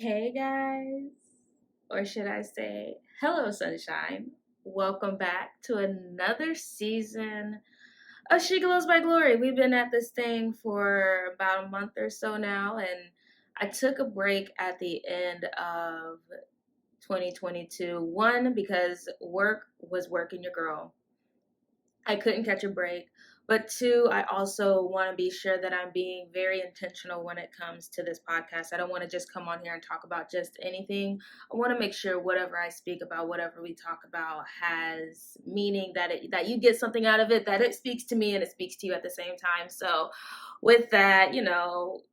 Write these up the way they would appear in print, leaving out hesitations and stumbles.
Hey guys, or should I say, hello sunshine. Welcome back to another season of She Glows by Glory. We've been at this thing for about a month or so now, and I took a break at the end of 2022. One, because work was working your girl. I couldn't catch a break. But two, I also want to be sure that I'm being very intentional when it comes to this podcast. I don't want to just come on here and talk about just anything. I want to make sure whatever I speak about, whatever we talk about, has meaning, that you get something out of it, that it speaks to me and it speaks to you at the same time. So, with that,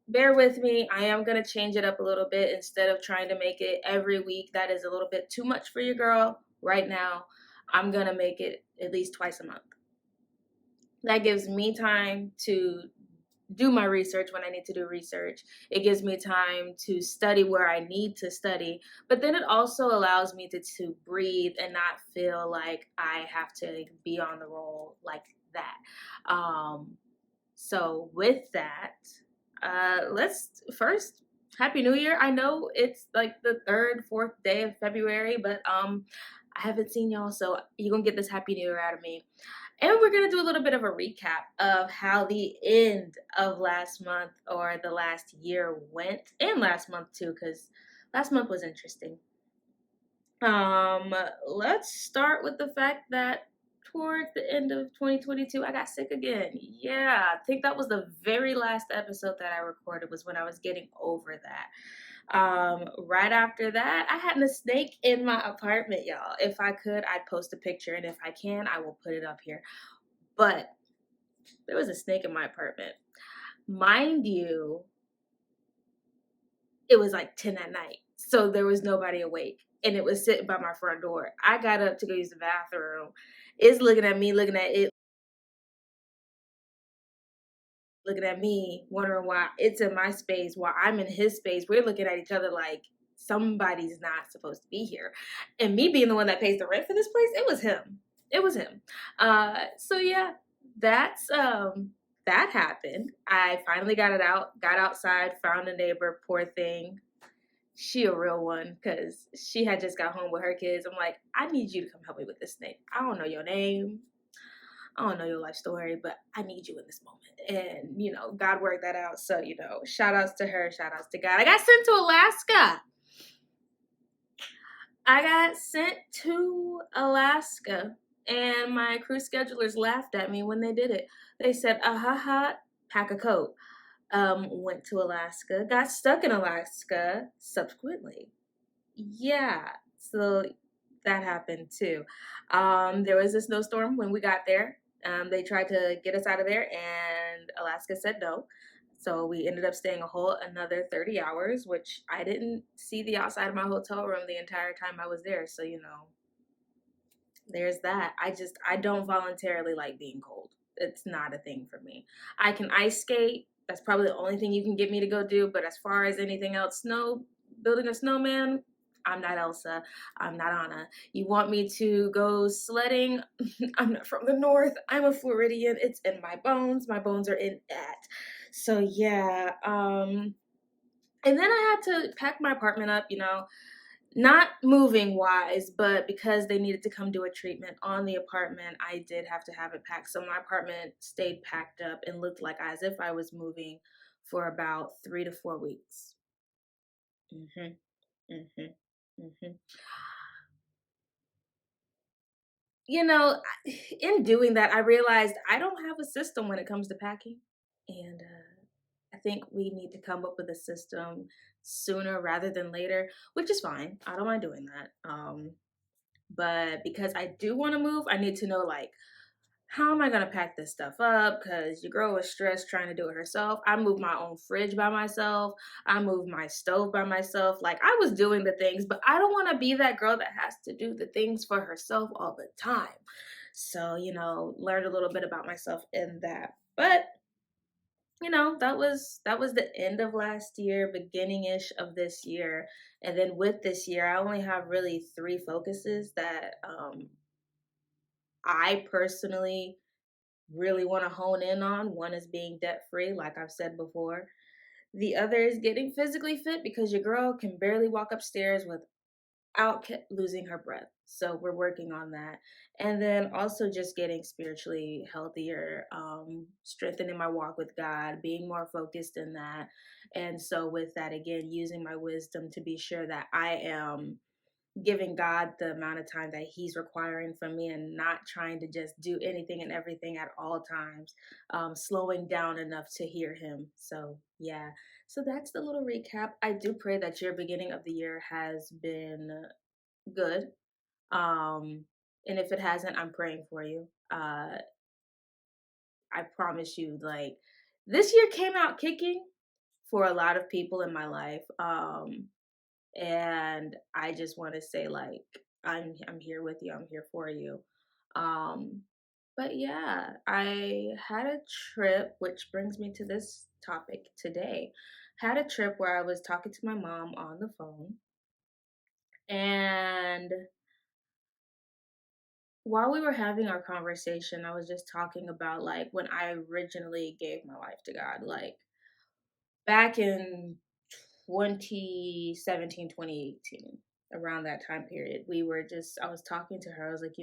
bear with me. I am going to change it up a little bit instead of trying to make it every week. That is a little bit too much for your girl right now. I'm going to make it at least twice a month. That gives me time to do my research when I need to do research. It gives me time to study where I need to study, but then it also allows me to breathe and not feel like I have to be on the roll like that. So with that, let's first Happy New Year. I know it's like the third, fourth day of February, but I haven't seen y'all, so you're gonna get this Happy New Year out of me. And we're going to do a little bit of a recap of how the end of last month or the last year went, and last month too, because last month was interesting. Let's start with the fact that towards the end of 2022, I got sick again. Yeah, I think that was the very last episode that I recorded was when I was getting over that. Right after that, I had a snake in my apartment, y'all. If I could, I'd post a picture, and if I can, I will put it up here. But there was a snake in my apartment. Mind you, it was like 10 at night. So there was nobody awake. And it was sitting by my front door. I got up to go use the bathroom. It's looking at me, looking at it, looking at me, wondering why it's in my space while I'm in his space. We're looking at each other like somebody's not supposed to be here. And me being the one that pays the rent for this place, it was him. It was him. So yeah, that's that happened. I finally got it out, got outside, found a neighbor, poor thing. She a real one because she had just got home with her kids. I'm like, I need you to come help me with this snake. I don't know your name. I don't know your life story, but I need you in this moment. And, God worked that out. So, shout outs to her, shout outs to God. I got sent to Alaska. And my cruise schedulers laughed at me when they did it. They said, ha ha, pack a coat. Went to Alaska, got stuck in Alaska subsequently. Yeah, so that happened too. There was a snowstorm when we got there. They tried to get us out of there, and Alaska said no. So we ended up staying a whole another 30 hours, which I didn't see the outside of my hotel room the entire time I was there. So, there's that. I don't voluntarily like being cold. It's not a thing for me. I can ice skate. That's probably the only thing you can get me to go do. But as far as anything else, building a snowman, I'm not Elsa. I'm not Anna. You want me to go sledding? I'm not from the north. I'm a Floridian. It's in my bones. My bones are in that. So yeah. And then I had to pack my apartment up, not moving wise, but because they needed to come do a treatment on the apartment, I did have to have it packed. So my apartment stayed packed up and looked like as if I was moving for about 3 to 4 weeks. hmm hmm hmm in doing that, I realized I don't have a system when it comes to packing. And I think we need to come up with a system sooner rather than later, which is fine. I don't mind doing that. But because I do want to move, I need to know like how am I gonna pack this stuff up? Because your girl was stressed trying to do it herself. I moved my own fridge by myself. I moved my stove by myself. Like I was doing the things, but I don't want to be that girl that has to do the things for herself all the time. So, learned a little bit about myself in that. But that was the end of last year, beginning ish of this year. And then with this year, I only have really three focuses that I personally really want to hone in on. One is being debt free, like I've said before. The other is getting physically fit because your girl can barely walk upstairs without losing her breath. So we're working on that. And then also just getting spiritually healthier, strengthening my walk with God, being more focused in that. And so with that, again, using my wisdom to be sure that I am giving God the amount of time that He's requiring from me and not trying to just do anything and everything at all times, slowing down enough to hear Him. So, yeah. So that's the little recap. I do pray that your beginning of the year has been good. And if it hasn't, I'm praying for you. I promise you, like, this year came out kicking for a lot of people in my life. And I just want to say, like, I'm here with you. I'm here for you. Um but yeah, I had a trip, which brings me to this topic today. Had a trip where I was talking to my mom on the phone, and while we were having our conversation, I was just talking about like when I originally gave my life to God, like back in 2017, 2018, around that time period. I was talking to her. I was like,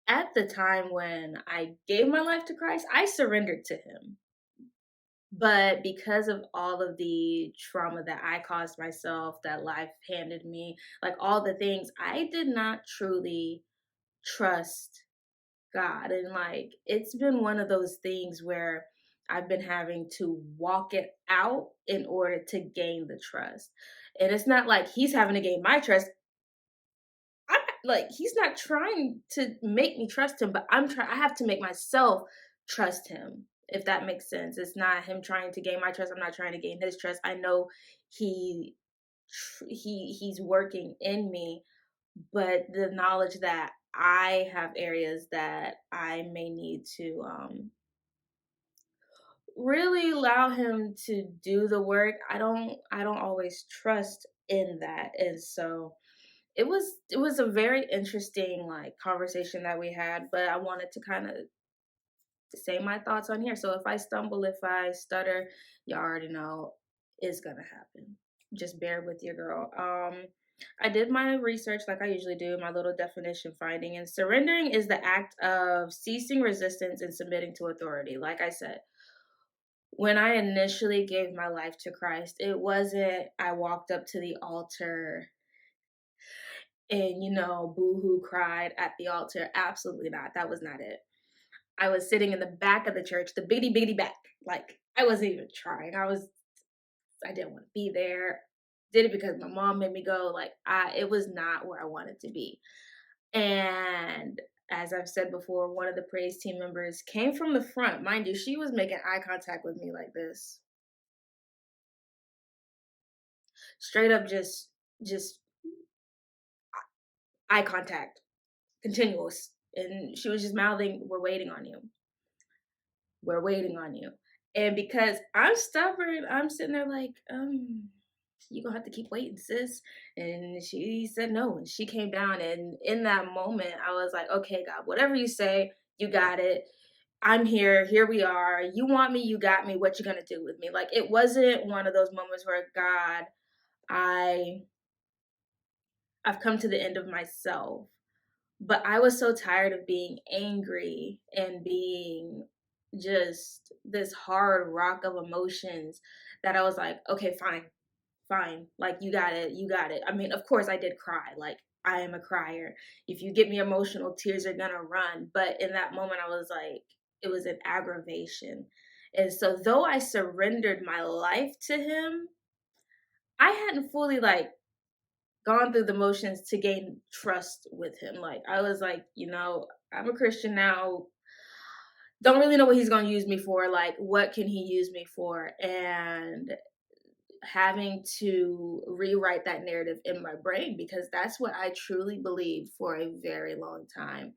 at the time when I gave my life to Christ, I surrendered to Him. But because of all of the trauma that I caused myself, that life handed me, like all the things, I did not truly trust God. And like, it's been one of those things where I've been having to walk it out in order to gain the trust. And it's not like He's having to gain my trust. I'm like, He's not trying to make me trust Him, but I have to make myself trust Him, if that makes sense. It's not Him trying to gain my trust. I'm not trying to gain His trust. I know he he's working in me, but the knowledge that I have areas that I may need to really allow Him to do the work. I don't always trust in that. And so it was a very interesting like conversation that we had, but I wanted to kind of say my thoughts on here. So if I stumble, if I stutter, you already know it's gonna happen. Just bear with your girl. I did my research like I usually do, my little definition finding, and surrendering is the act of ceasing resistance and submitting to authority. Like I said, when I initially gave my life to Christ, it wasn't I walked up to the altar and, boohoo cried at the altar. Absolutely not. That was not it. I was sitting in the back of the church, the bitty bitty back. Like, I wasn't even trying. I didn't want to be there. Did it because my mom made me go. Like, it was not where I wanted to be. And as I've said before, one of the praise team members came from the front. Mind you, she was making eye contact with me like this. Straight up just eye contact, continuous. And she was just mouthing, "We're waiting on you. We're waiting on you." And because I'm stubborn, I'm sitting there like, you gonna have to keep waiting, sis. And she said no. And she came down. And in that moment, I was like, okay, God, whatever you say, you got it. I'm here. Here we are. You want me, you got me. What you gonna do with me? Like, it wasn't one of those moments where, God, I've come to the end of myself. But I was so tired of being angry and being just this hard rock of emotions that I was like, okay, fine. Like, you got it. You got it. I mean, of course I did cry. Like, I am a crier. If you get me emotional, tears are gonna run. But in that moment, I was like, it was an aggravation. And so though I surrendered my life to Him, I hadn't fully like gone through the motions to gain trust with Him. Like, I was like, I'm a Christian now. Don't really know what He's gonna use me for. Like, what can He use me for? And having to rewrite that narrative in my brain, because that's what I truly believed for a very long time.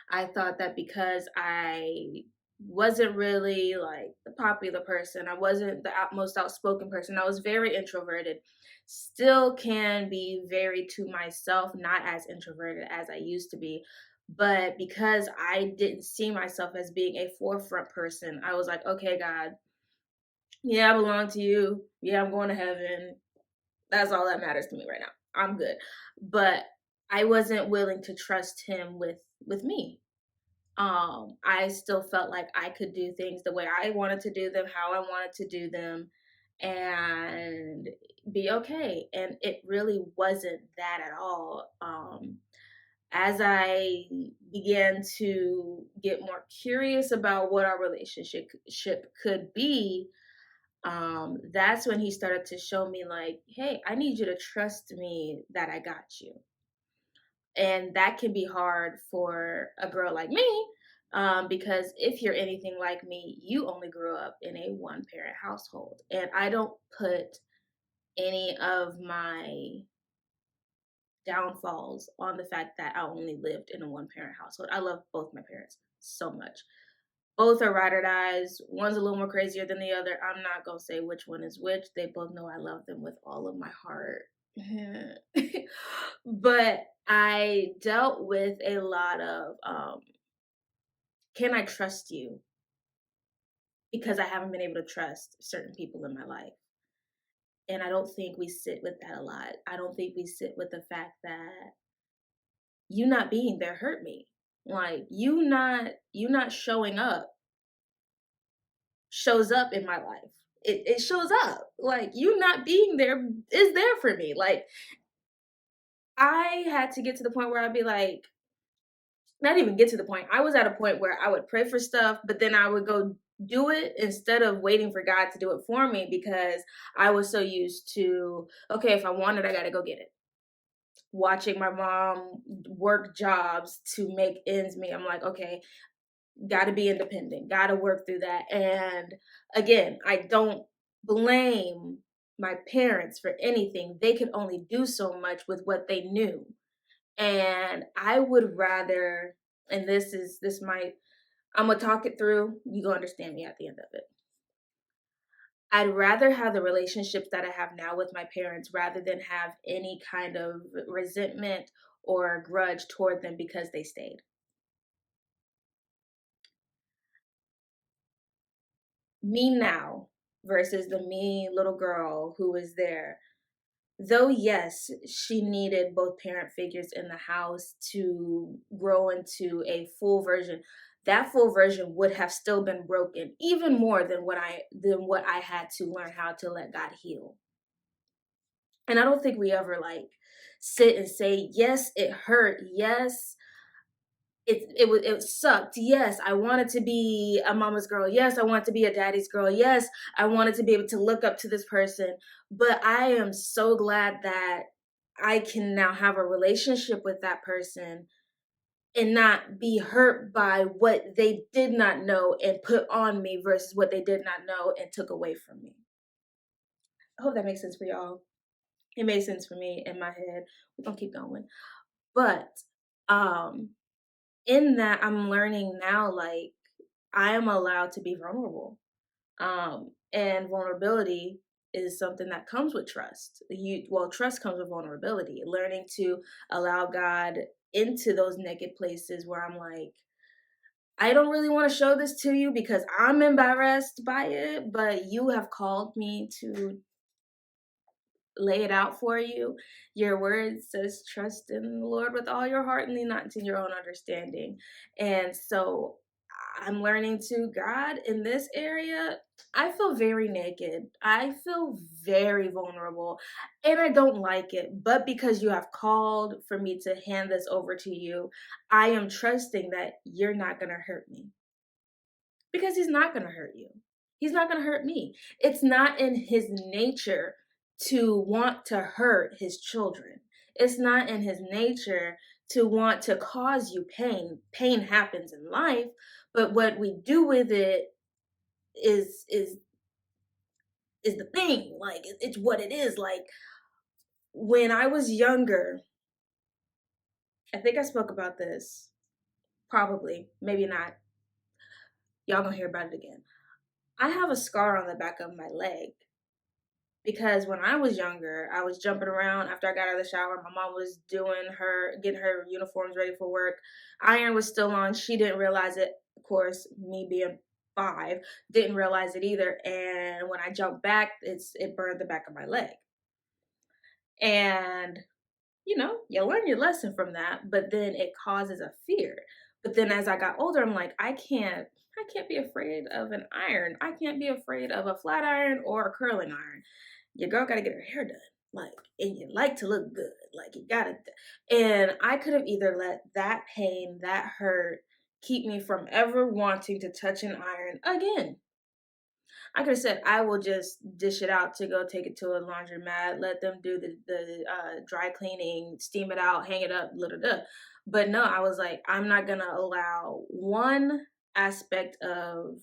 I thought that because I wasn't really like the popular person, I wasn't the most outspoken person, I was very introverted, still can be very to myself, not as introverted as I used to be. But because I didn't see myself as being a forefront person, I was like, okay, God, Yeah, I belong to you. Yeah, I'm going to heaven. That's all that matters to me right now. I'm good. But I wasn't willing to trust him with me. I still felt like I could do things the way I wanted to do them, how I wanted to do them, and be okay. And it really wasn't that at all. As I began to get more curious about what our relationship could be, that's when he started to show me, like, hey, I need you to trust me that I got you. And that can be hard for a girl like me, because if you're anything like me, you only grew up in a one parent household. And I don't put any of my downfalls on the fact that I only lived in a one parent household. I love both my parents so much. Both are ride or dies. One's a little more crazier than the other. I'm not gonna say which one is which. They both know I love them with all of my heart. But I dealt with a lot of can I trust you? Because I haven't been able to trust certain people in my life. And I don't think we sit with that a lot. I don't think we sit with the fact that you not being there hurt me. Like you not showing up shows up in my life. It shows up. Like you not being there is there for me. Like I had to get to the point where I'd be like, not even get to the point. I was at a point where I would pray for stuff, but then I would go do it instead of waiting for God to do it for me because I was so used to, okay, if I want it, I got to go get it. Watching my mom work jobs to make ends meet. I'm like, okay, got to be independent, got to work through that. And again, I don't blame my parents for anything. They could only do so much with what they knew. And I would rather, and this might, I'm gonna talk it through. You gonna understand me at the end of it. I'd rather have the relationships that I have now with my parents rather than have any kind of resentment or grudge toward them because they stayed. Me now versus the me little girl who was there. Though, yes, she needed both parent figures in the house to grow into a full version. That full version would have still been broken even more than what I had to learn how to let God heal. And I don't think we ever like sit and say, yes, it hurt. Yes, it sucked. Yes, I wanted to be a mama's girl. Yes, I wanted to be a daddy's girl. Yes, I wanted to be able to look up to this person. But I am so glad that I can now have a relationship with that person and not be hurt by what they did not know and put on me versus what they did not know and took away from me. I hope that makes sense for y'all. It made sense for me in my head. We're gonna keep going. But um in that I'm learning now, like, I am allowed to be vulnerable. And vulnerability is something that comes with trust. Trust comes with vulnerability. Learning to allow God into those naked places where I'm like, I don't really want to show this to you because I'm embarrassed by it, but you have called me to lay it out for you. Your word says, trust in the Lord with all your heart and lean not into your own understanding. And so I'm learning to, God, in this area, I feel very naked. I feel very vulnerable and I don't like it. But because you have called for me to hand this over to you, I am trusting that you're not going to hurt me because he's not going to hurt you. He's not going to hurt me. It's not in his nature to want to hurt his children. It's not in his nature to want to cause you pain. Pain happens in life, but what we do with it is the thing. Like it's what it is. Like when I was younger, I think I spoke about this. Probably, maybe not. Y'all gonna hear about it again. I have a scar on the back of my leg because when I was younger, I was jumping around after I got out of the shower. My mom was getting her uniforms ready for work. Iron was still on. She didn't realize it. Of course, me being 5, didn't realize it either. And when I jumped back, it burned the back of my leg. And you learn your lesson from that, but then it causes a fear. But then as I got older, I'm like, I can't be afraid of an iron. I can't be afraid of a flat iron or a curling iron. Your girl got to get her hair done. Like, and you like to look good. Like, you got to. And I could have either let that pain, that hurt, keep me from ever wanting to touch an iron again. I could have said, I will just dish it out to go take it to a laundromat, let them do the dry cleaning, steam it out, hang it up, blah. But no, I was like, I'm not going to allow one aspect of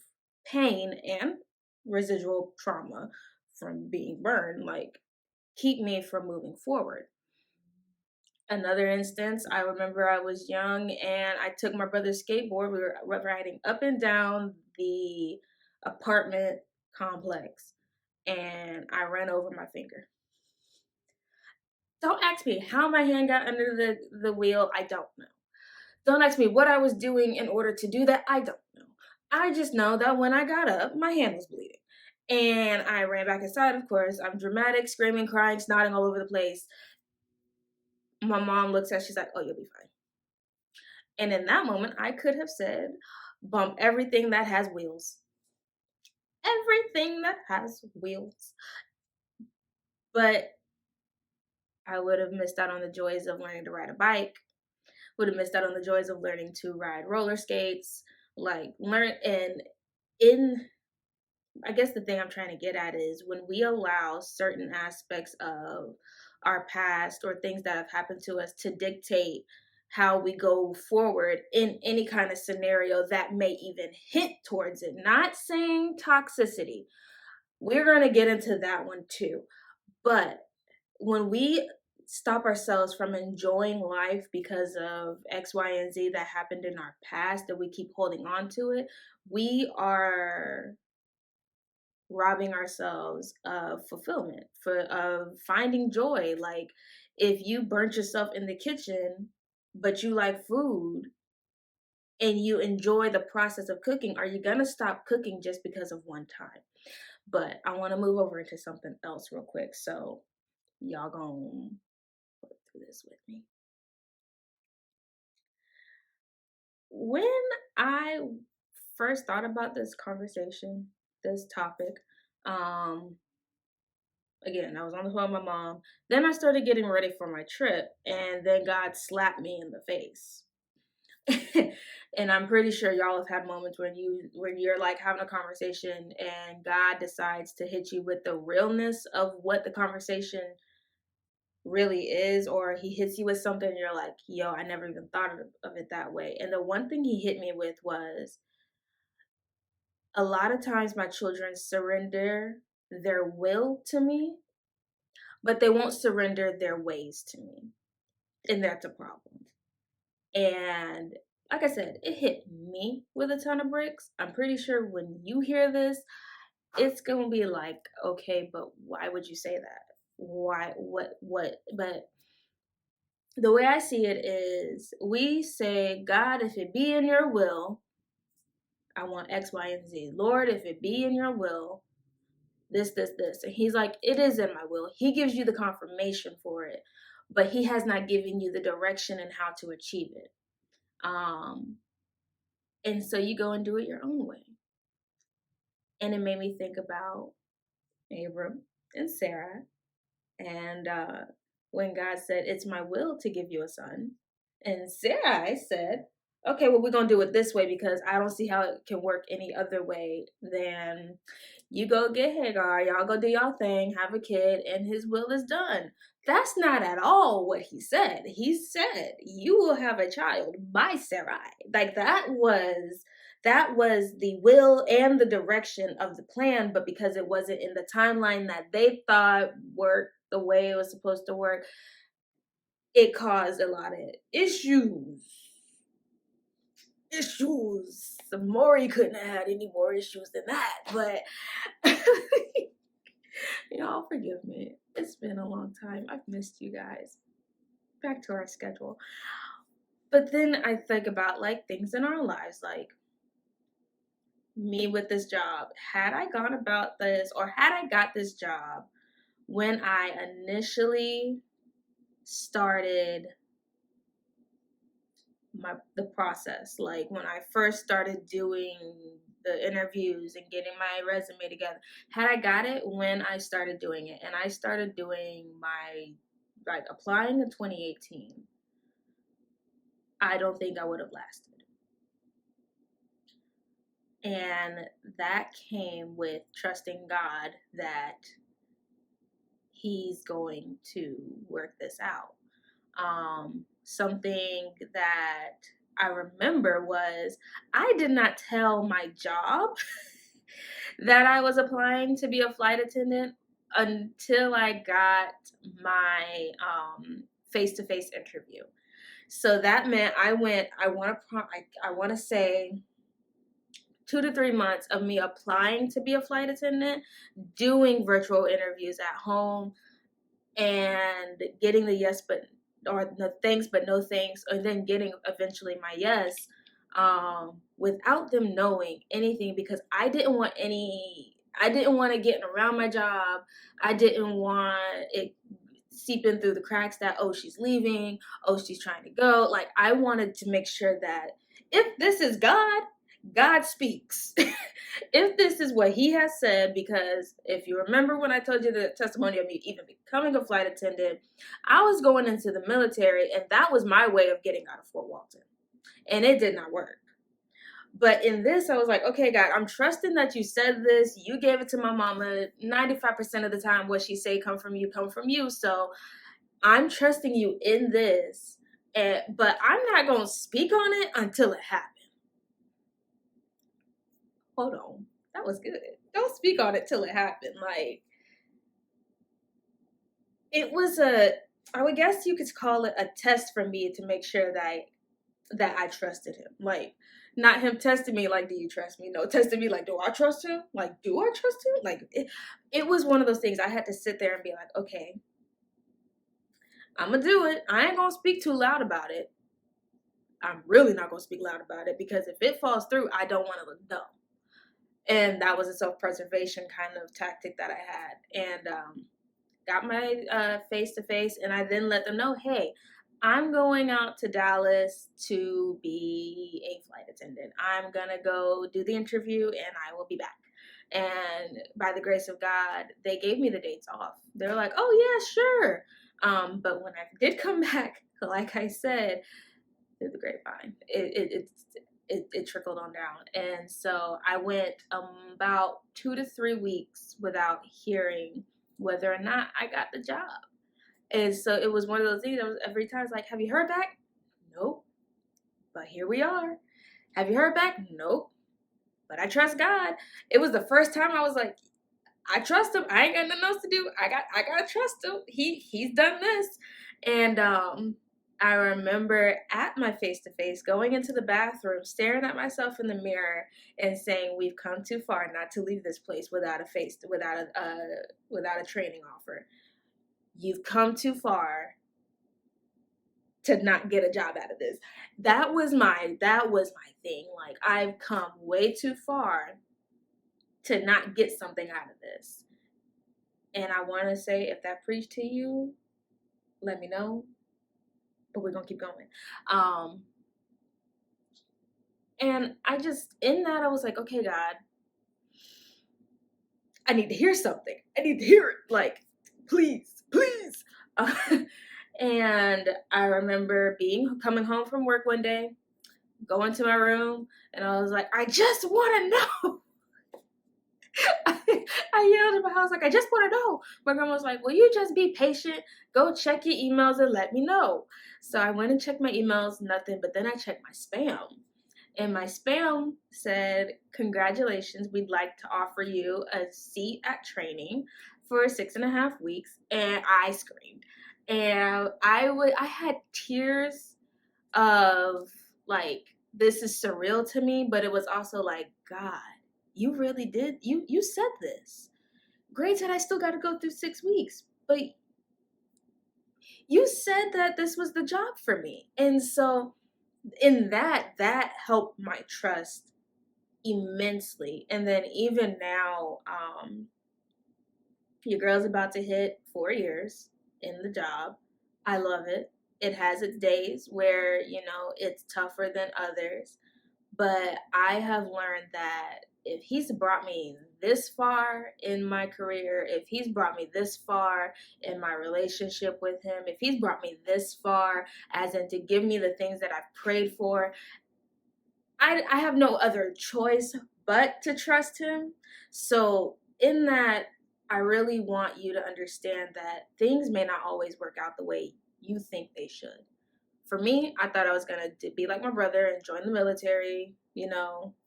pain and residual trauma from being burned, like, keep me from moving forward. Another instance, I remember I was young and I took my brother's skateboard. We were riding up and down the apartment complex and I ran over my finger. Don't ask me how my hand got under the wheel. I don't know. Don't ask me what I was doing in order to do that. I don't know. I just know that when I got up, my hand was bleeding. And I ran back inside, of course. I'm dramatic, screaming, crying, snotting all over the place. My mom looks at, she's like, oh, you'll be fine. And in that moment, I could have said, bump everything that has wheels. Everything that has wheels. But I would have missed out on the joys of learning to ride a bike, would have missed out on the joys of learning to ride roller skates, I guess the thing I'm trying to get at is when we allow certain aspects of our past or things that have happened to us to dictate how we go forward in any kind of scenario that may even hint towards it. Not saying toxicity. We're going to get into that one too. But when we stop ourselves from enjoying life because of X, Y, and Z that happened in our past, that we keep holding on to it, we are robbing ourselves of fulfillment, of finding joy. Like, if you burnt yourself in the kitchen but you like food and you enjoy the process of cooking, are you gonna stop cooking just because of one time? But I want to move over into something else real quick, so y'all gonna work through this with me. When I first thought about this conversation, this topic, again, I was on the phone with my mom. Then I started getting ready for my trip, and then God slapped me in the face. And I'm pretty sure y'all have had moments when you're like having a conversation and God decides to hit you with the realness of what the conversation really is, or he hits you with something and you're like, yo, I never even thought of it that way. And the one thing he hit me with was, a lot of times my children surrender their will to me, but they won't surrender their ways to me. And that's a problem. And like I said, it hit me with a ton of bricks. I'm pretty sure when you hear this, it's going to be like, okay, but why would you say that? Why, what? But the way I see it is, we say, God, if it be in your will, I want X, Y, and Z. Lord, if it be in your will, this. And he's like, it is in my will. He gives you the confirmation for it, but he has not given you the direction and how to achieve it. And so you go and do it your own way. And it made me think about Abram and Sarah. And when God said, it's my will to give you a son. And Sarah said, okay, well, we're going to do it this way because I don't see how it can work any other way than you go get Hagar, y'all go do y'all thing, have a kid, and his will is done. That's not at all what he said. He said, you will have a child by Sarai. Like, that was the will and the direction of the plan, but because it wasn't in the timeline that they thought worked the way it was supposed to work, it caused a lot of issues. Maury couldn't have had any more issues than that, but y'all forgive me. It's been a long time. I've missed you guys. Back to our schedule. But then I think about like things in our lives, like me with this job, had I gone about this, or had I got this job when I initially started the process, like when I first started doing the interviews and getting my resume together, had I got it when I started doing it, and I started doing my like applying in 2018, I don't think I would have lasted. And that came with trusting God that He's going to work this out. Something that I remember was I did not tell my job that I was applying to be a flight attendant until I got my face-to-face interview. So that meant I want to say 2 to 3 months of me applying to be a flight attendant, doing virtual interviews at home, and getting the yes but or the thanks but no thanks, and then getting eventually my yes, without them knowing anything, because I didn't want to get around my job. I didn't want it seeping through the cracks that, oh, she's leaving, oh, she's trying to go. Like, I wanted to make sure that if this is God, God speaks. If this is what He has said, because if you remember when I told you the testimony of me even becoming a flight attendant, I was going into the military, and that was my way of getting out of Fort Walton, and it did not work. But in this, I was like, okay, God, I'm trusting that you said this. You gave it to my mama. 95% of the time, what she say come from you. So I'm trusting you in this, but I'm not going to speak on it until it happens. Hold on. That was good. Don't speak on it till it happened. Like, it was I would guess you could call it a test for me to make sure that I trusted him. Like, not him testing me like, do you trust me? No, testing me like, do I trust him? Like, do I trust him? Like, it was one of those things I had to sit there and be like, okay, I'm going to do it. I ain't going to speak too loud about it. I'm really not going to speak loud about it, because if it falls through, I don't want to look dumb. And that was a self-preservation kind of tactic that I had. And got my face-to-face, and I then let them know, hey, I'm going out to Dallas to be a flight attendant. I'm going to go do the interview, and I will be back. And by the grace of God, they gave me the dates off. They're like, oh, yeah, sure. But when I did come back, like I said, through the grapevine, it trickled on down. And so I went about 2 to 3 weeks without hearing whether or not I got the job. And so it was one of those things that was every time it's like, have you heard back? Nope. But here we are. Have you heard back? Nope. But I trust God. It was the first time I was like, I trust him. I ain't got nothing else to do. I gotta trust him. He's done this. And I remember at my face-to-face going into the bathroom, staring at myself in the mirror and saying, we've come too far not to leave this place without a training offer. You've come too far to not get a job out of this. That was my thing. Like, I've come way too far to not get something out of this. And I want to say, if that preached to you, let me know. But we're going to keep going. And I just, in that, I was like, okay, God, I need to hear something. I need to hear it. Like, please. And I remember coming home from work one day, going to my room, and I was like, I just want to know. I yelled in my house, like, I just want to know. My grandma was like, well, you just be patient. Go check your emails and let me know. So I went and checked my emails, nothing. But then I checked my spam. And my spam said, congratulations, we'd like to offer you a seat at training for 6.5 weeks. And I screamed. And I had tears of, like, this is surreal to me. But it was also like, God, you really did. You said this. Granted, I still got to go through 6 weeks, but you said that this was the job for me. And so in that helped my trust immensely. And then even now, your girl's about to hit 4 years in the job. I love it. It has its days where, it's tougher than others. But I have learned that if he's brought me this far in my career, if he's brought me this far in my relationship with him, if he's brought me this far, as in to give me the things that I've prayed for, I have no other choice but to trust him. So, in that, I really want you to understand that things may not always work out the way you think they should. For me, I thought I was going to be like my brother and join the military,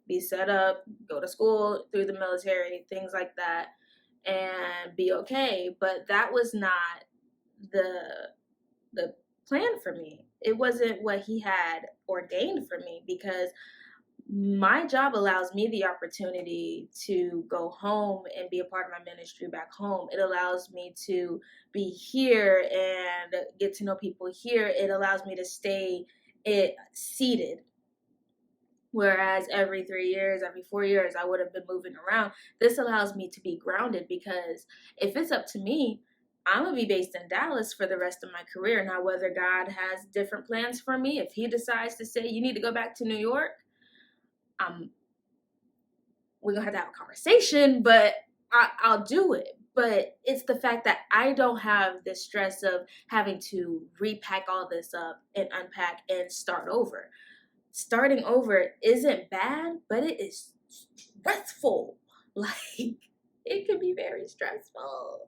be set up, go to school through the military, things like that, and be okay. But that was not the plan for me. It wasn't what he had ordained for me, because my job allows me the opportunity to go home and be a part of my ministry back home. It allows me to be here and get to know people here. It allows me to stay seated. Whereas every 3 years, every 4 years, I would have been moving around. This allows me to be grounded, because if it's up to me, I'm going to be based in Dallas for the rest of my career. Now, whether God has different plans for me, if he decides to say, you need to go back to New York, we're gonna have a conversation, but I'll do it. But it's the fact that I don't have the stress of having to repack all this up and unpack and start over. Starting over isn't bad, but it is stressful. Like, it can be very stressful.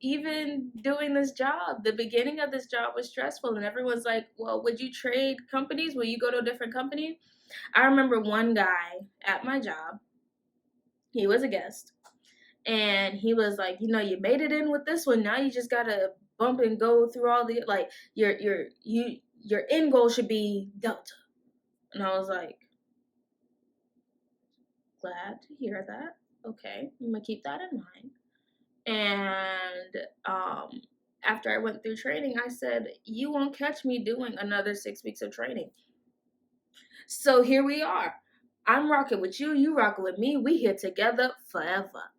Even doing this job, the beginning of this job was stressful, and everyone's like, well, would you trade companies? Will you go to a different company? I remember one guy at my job, he was a guest, and he was like, you made it in with this one. Now you just gotta bump and go through all the, like, your end goal should be Delta. And I was like, glad to hear that. Okay, I'm gonna keep that in mind. And after I went through training, I said, you won't catch me doing another 6 weeks of training. So here we are. I'm rocking with you. You rocking with me. We here together forever.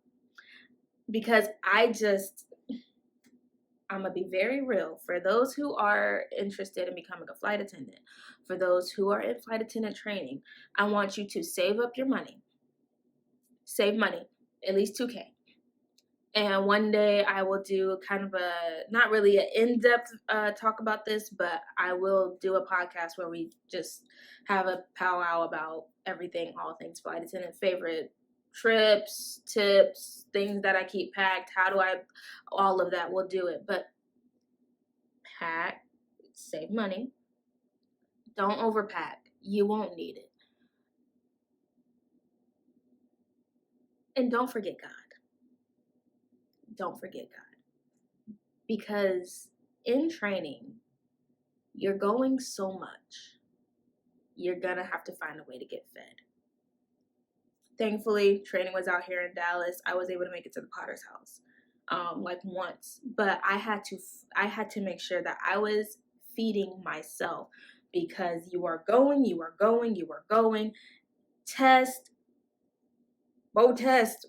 Because I'm going to be very real. For those who are interested in becoming a flight attendant, for those who are in flight attendant training, I want you to save up your money. Save money, at least $2,000. And one day I will do kind of not really an in-depth talk about this, but I will do a podcast where we just have a powwow about everything, all things flight attendant, favorite trips, tips, things that I keep packed, all of that, we'll do it. But pack, save money, don't overpack. You won't need it. And don't forget God. Don't forget God. Because in training, you're going so much. You're going to have to find a way to get fed. Thankfully, training was out here in Dallas. I was able to make it to the Potter's house, like once. But I had to make sure that I was feeding myself, because you are going. Test, more test,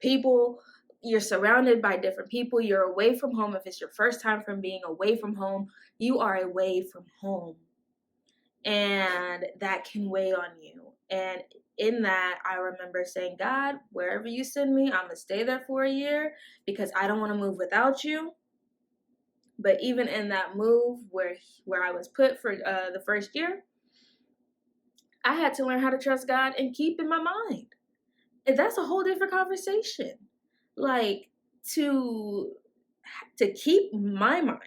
people. You're surrounded by different people. You're away from home. If it's your first time from being away from home, you are away from home. And that can weigh on you. And in that, I remember saying, God, wherever you send me, I'm going to stay there for a year, because I don't want to move without you. But even in that move where I was put for the first year, I had to learn how to trust God and keep in my mind. And that's a whole different conversation. Like, to keep my mind,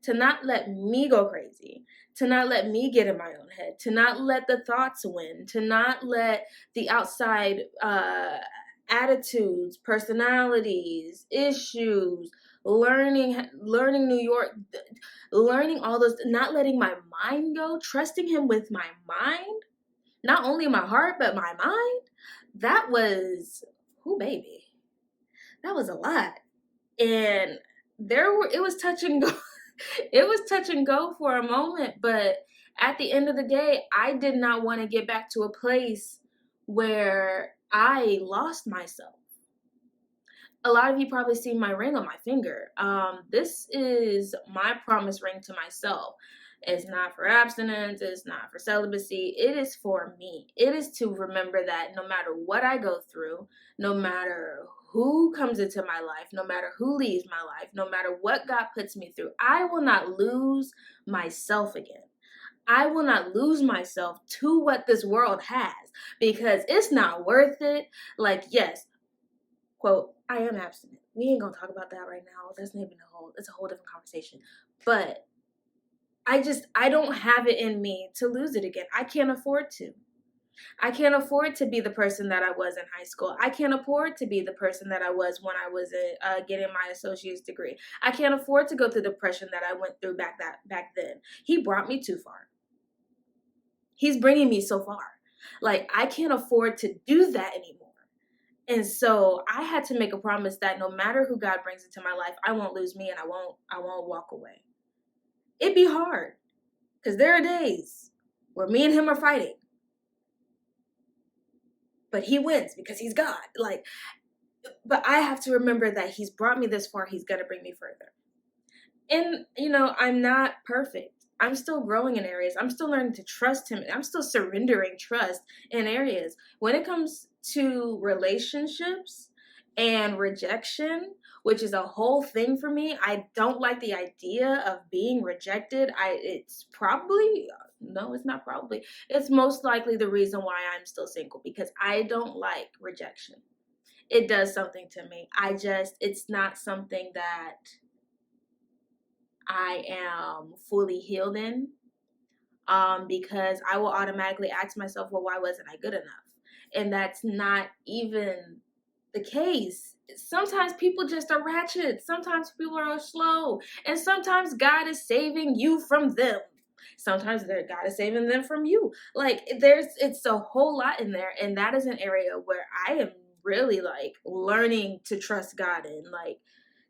to not let me go crazy, to not let me get in my own head, to not let the thoughts win, to not let the outside attitudes, personalities, issues, learning New York, learning all those, not letting my mind go, trusting him with my mind, not only my heart, but my mind. That was, baby. That was a lot. And it was touch and go. It was touch and go for a moment, but At the end of the day, I did not want to get back to a place where I lost myself. A lot of you probably see my ring on my finger. This is my promise ring to myself. It's not for abstinence, it's not for celibacy, it is for me. It is to remember that no matter what I go through, no matter who comes into my life, no matter who leaves my life, no matter what God puts me through, I will not lose myself again. I will not lose myself to what this world has, because it's not worth it. Like, yes, quote, I am abstinent. We ain't gonna talk about that right now. That's not even it's a whole different conversation. But I don't have it in me to lose it again. I can't afford to. I can't afford to be the person that I was in high school. I can't afford to be the person that I was when I was getting my associate's degree. I can't afford to go through the depression that I went through back then. He brought me too far. He's bringing me so far. Like, I can't afford to do that anymore. And so I had to make a promise that no matter who God brings into my life, I won't lose me and I won't walk away. It'd be hard, because there are days where me and him are fighting. But he wins because he's God. But I have to remember that he's brought me this far, he's gonna bring me further. And I'm not perfect. I'm still growing in areas. I'm still learning to trust him. I'm still surrendering trust in areas. When it comes to relationships and rejection, which is a whole thing for me, I don't like the idea of being rejected. It's most likely the reason why I'm still single, because I don't like rejection. It does something to me. It's not something that I am fully healed in, because I will automatically ask myself, well, why wasn't I good enough? And that's not even the case. Sometimes people just are ratchet. Sometimes people are slow. And sometimes God is saving you from them. Sometimes God is saving them from you. It's a whole lot in there. And that is an area where I am really learning to trust God in,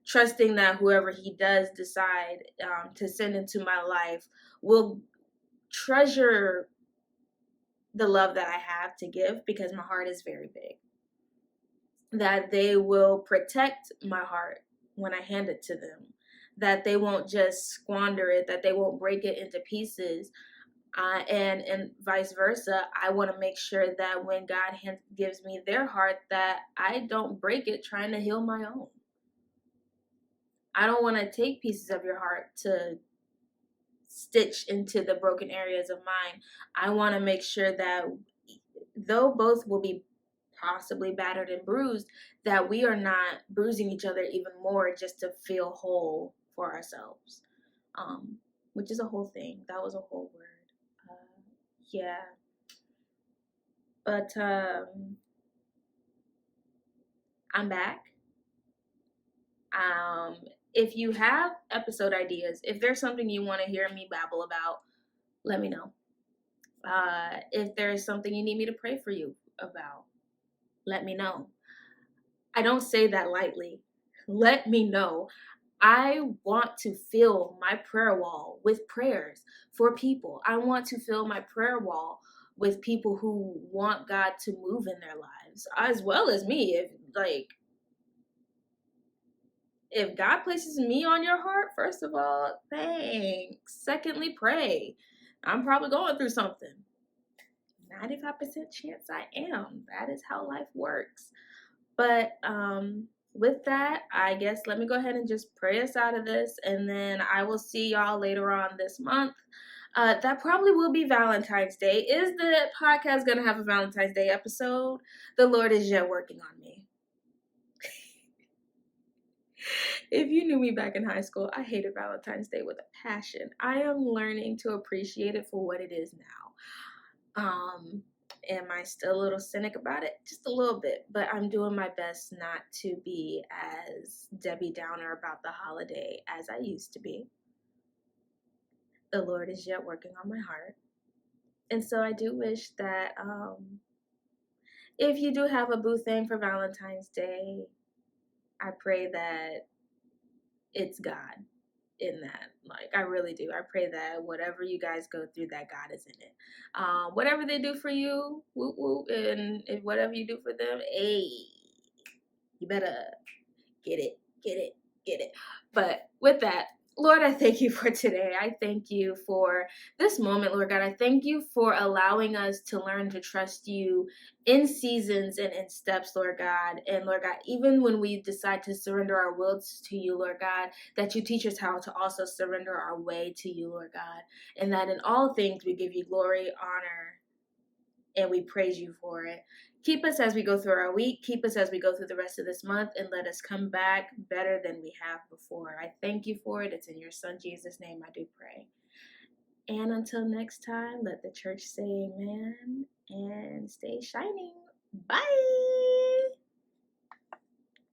trusting that whoever he does decide to send into my life will treasure the love that I have to give, because my heart is very big. That they will protect my heart when I hand it to them. That they won't just squander it, that they won't break it into pieces. And vice versa. I want to make sure that when God gives me their heart, that I don't break it trying to heal my own. I don't want to take pieces of your heart to stitch into the broken areas of mine. I want to make sure that though both will be possibly battered and bruised, that we are not bruising each other even more just to feel whole for ourselves. Which is a whole thing. That was a whole word. Yeah. But I'm back. If you have episode ideas, if there's something you want to hear me babble about, let me know. If there's something you need me to pray for you about, let me know. I don't say that lightly. Let me know. I want to fill my prayer wall with prayers for people. I want to fill my prayer wall with people who want God to move in their lives, as well as me. If God places me on your heart, first of all, thanks. Secondly, pray. I'm probably going through something. 95% chance I am. That is how life works. But with that, I guess let me go ahead and just pray us out of this, and then I will see y'all later on this month. That probably will be Valentine's Day. Is the podcast going to have a Valentine's Day episode? The Lord is yet working on me. If you knew me back in high school, I hated Valentine's Day with a passion. I am learning to appreciate it for what it is now. Am I still a little cynic about it? Just a little bit, but I'm doing my best not to be as Debbie Downer about the holiday as I used to be. The Lord is yet working on my heart. And so I do wish that if you do have a boo thing for Valentine's Day, I pray that it's God. in that. Like, I really do. I pray that whatever you guys go through, that God is in it. Whatever they do for you, woo woo, and whatever you do for them, hey, you better get it, get it, get it. But with that, Lord, I thank you for today. I thank you for this moment, Lord God. I thank you for allowing us to learn to trust you in seasons and in steps, Lord God. And Lord God, even when we decide to surrender our wills to you, Lord God, that you teach us how to also surrender our way to you, Lord God. And that in all things we give you glory, honor, and we praise you for it. Keep us as we go through our week. Keep us as we go through the rest of this month, and let us come back better than we have before. I thank you for it. It's in your son Jesus' name I do pray. And until next time, let the church say amen and stay shining. Bye.